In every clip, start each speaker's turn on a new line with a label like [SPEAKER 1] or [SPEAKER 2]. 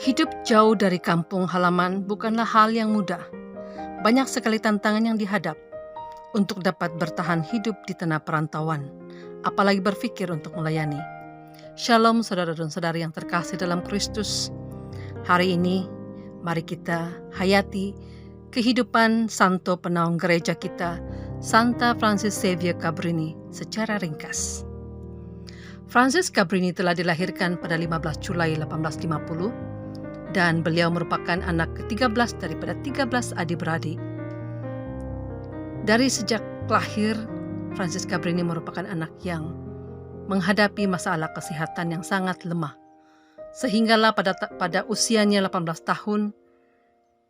[SPEAKER 1] Hidup jauh dari kampung halaman bukanlah hal yang mudah. Banyak sekali tantangan yang dihadap untuk dapat bertahan hidup di tanah perantauan, apalagi berpikir untuk melayani. Shalom saudara dan saudari yang terkasih dalam Kristus. Hari ini, mari kita hayati kehidupan Santo Penaung Gereja kita, Santa Francis Xavier Cabrini, secara ringkas. Francis Cabrini telah dilahirkan pada 15 Julai 1850 dan beliau merupakan anak ke-13 daripada 13 adik-beradik. Dari sejak lahir, Francis Cabrini merupakan anak yang menghadapi masalah kesehatan yang sangat lemah. Sehinggalah pada usianya 18 tahun,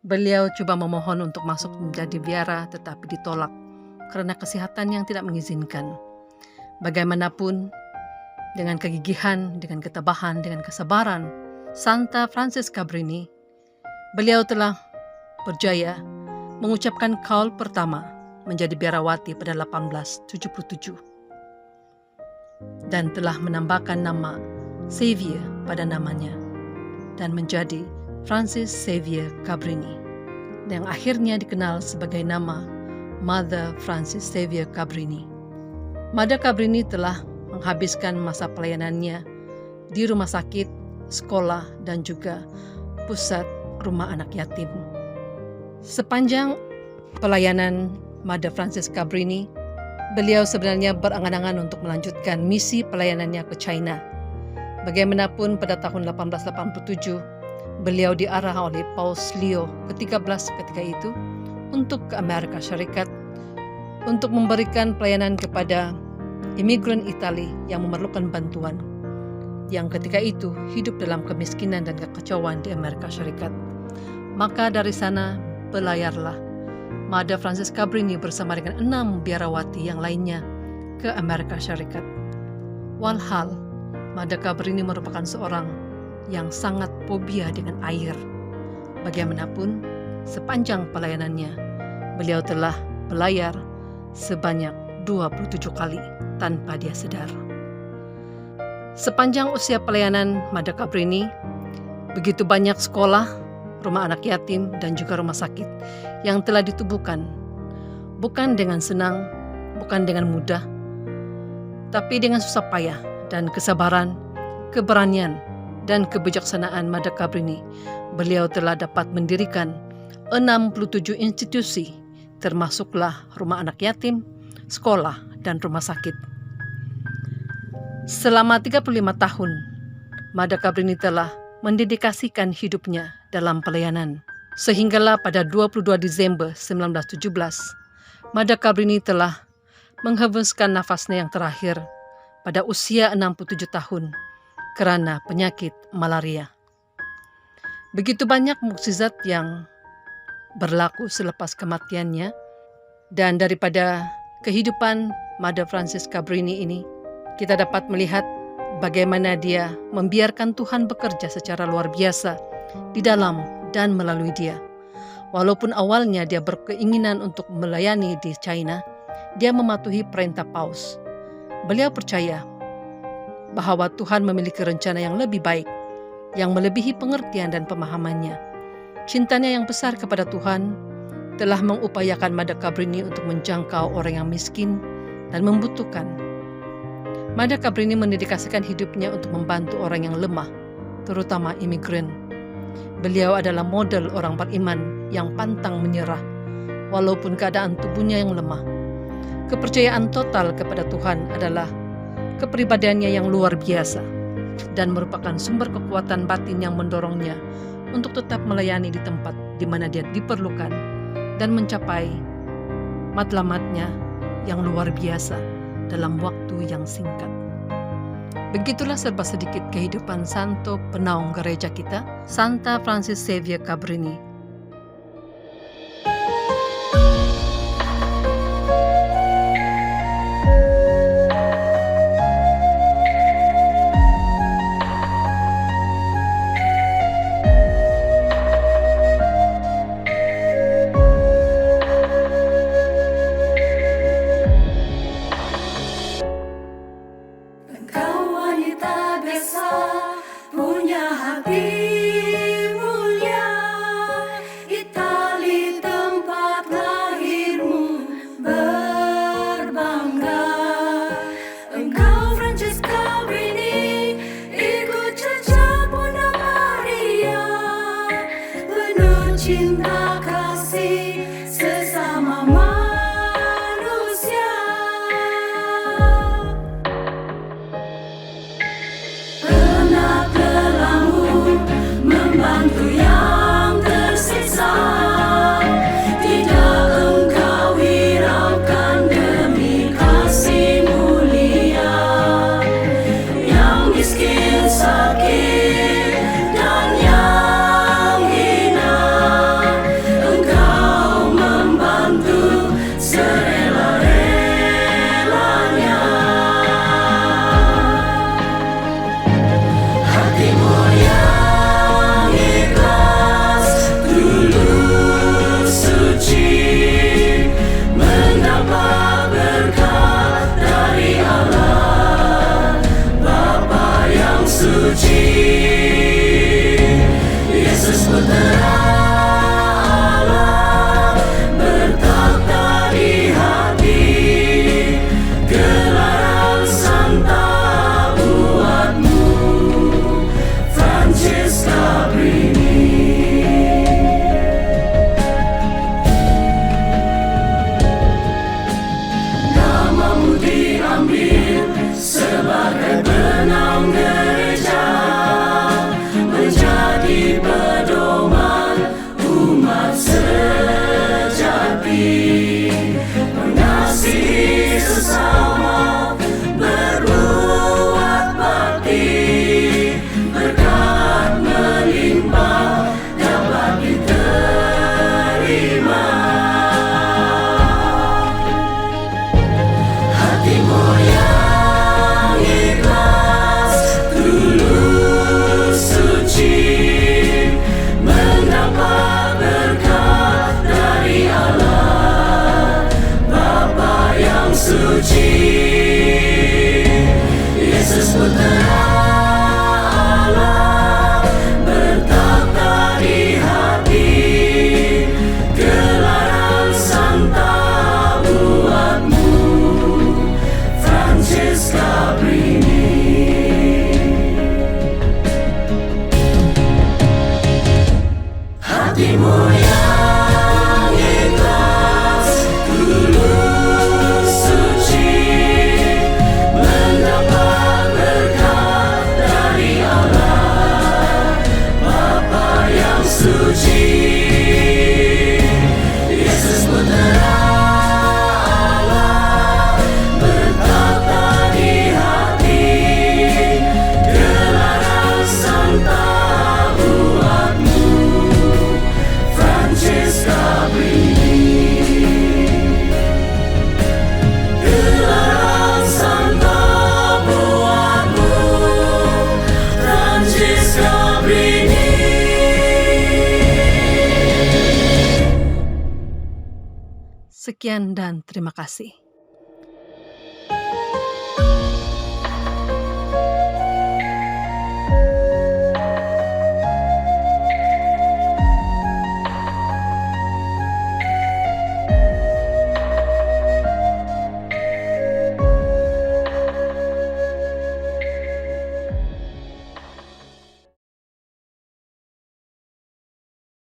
[SPEAKER 1] beliau coba memohon untuk masuk menjadi biara tetapi ditolak karena kesehatan yang tidak mengizinkan. Bagaimanapun, dengan kegigihan, dengan ketabahan, dengan kesabaran, Santa Francis Cabrini, beliau telah berjaya mengucapkan kaul pertama menjadi biarawati pada 1877 dan telah menambahkan nama Xavier pada namanya dan menjadi Francis Xavier Cabrini yang akhirnya dikenal sebagai nama Mother Francis Xavier Cabrini. Mother Cabrini telah menghabiskan masa pelayanannya di rumah sakit, sekolah, dan juga pusat rumah anak yatim. Sepanjang pelayanan Mother Francis Cabrini, beliau sebenarnya berangan-angan untuk melanjutkan misi pelayanannya ke China. Bagaimanapun pada tahun 1887, beliau diarah oleh Paus Leo ke-13 ketika itu untuk ke Amerika Serikat untuk memberikan pelayanan kepada imigran Italia yang memerlukan bantuan, yang ketika itu hidup dalam kemiskinan dan kekacauan di Amerika Serikat. Maka dari sana belayarlah Mother Francis Cabrini bersama dengan 6 biarawati yang lainnya ke Amerika Serikat. Walhal, Mother Cabrini merupakan seorang yang sangat fobia dengan air. Bagaimanapun, sepanjang pelayanannya, beliau telah belayar sebanyak 27 kali tanpa dia sadar. Sepanjang usia pelayanan Mother Cabrini, begitu banyak sekolah, rumah anak yatim, dan juga rumah sakit yang telah ditubuhkan. Bukan dengan senang, bukan dengan mudah, tapi dengan susah payah dan kesabaran, keberanian, dan kebijaksanaan Mother Cabrini, beliau telah dapat mendirikan 67 institusi, termasuklah rumah anak yatim, sekolah, dan rumah sakit. Selama 35 tahun, Mother Cabrini telah mendedikasikan hidupnya dalam pelayanan. Sehinggalah pada 22 Desember 1917, Mother Cabrini telah menghembuskan nafasnya yang terakhir pada usia 67 tahun karena penyakit malaria. Begitu banyak mukjizat yang berlaku selepas kematiannya, dan daripada kehidupan Mother Francis Cabrini ini, kita dapat melihat bagaimana dia membiarkan Tuhan bekerja secara luar biasa di dalam dan melalui dia. Walaupun awalnya dia berkeinginan untuk melayani di China, dia mematuhi perintah Paus. Beliau percaya bahwa Tuhan memiliki rencana yang lebih baik, yang melebihi pengertian dan pemahamannya. Cintanya yang besar kepada Tuhan telah mengupayakan Mother Cabrini untuk menjangkau orang yang miskin dan membutuhkan. Mother Cabrini mendedikasikan hidupnya untuk membantu orang yang lemah, terutama imigran. Beliau adalah model orang beriman yang pantang menyerah, walaupun keadaan tubuhnya yang lemah. Kepercayaan total kepada Tuhan adalah kepribadiannya yang luar biasa dan merupakan sumber kekuatan batin yang mendorongnya untuk tetap melayani di tempat di mana dia diperlukan dan mencapai matlamatnya yang luar biasa dalam waktu yang singkat. Begitulah serba sedikit kehidupan Santo Penaung Gereja kita, Santa Francis Xavier Cabrini.
[SPEAKER 2] Engkau wanita biasa, punya hati cinta kasih sesama manusia. Pernah lelamu membantu yang tersiksa, tidak engkau hiraukan demi kasih mulia. Yang miskin, sakit, dan yang hina, engkau membantu serela-relanya. Hatimu yang ikhlas, tulus, suci, mendapat berkat dari Allah Bapa yang suci. Yesus Putera Allah bertakhta di hati, gelaran santa buatmu, Francesca Brini. Namamu diambil sebagai benang gereja, menjadi pedoman umat sejati, mengasihi sesama, berbuat bakti, berkat melimpah dapat diterima. Hatimu yang ikhlas, tulus, suci, mendapat berkat dari Allah Bapa yang suci. Yesus Putera Allah bertakhta di hati, gelaran santa buatmu, Francesca Brini. Hatimu yang ikhlas, tulus, suci, mendapat berkat dari Allah Bapa yang suci. Yesus Putera Allah bertakhta di hati, gelaran santa buatmu, Francesca Brini. Gelaran santa buatmu, Francesca Brini.
[SPEAKER 1] Sekian dan terima kasih.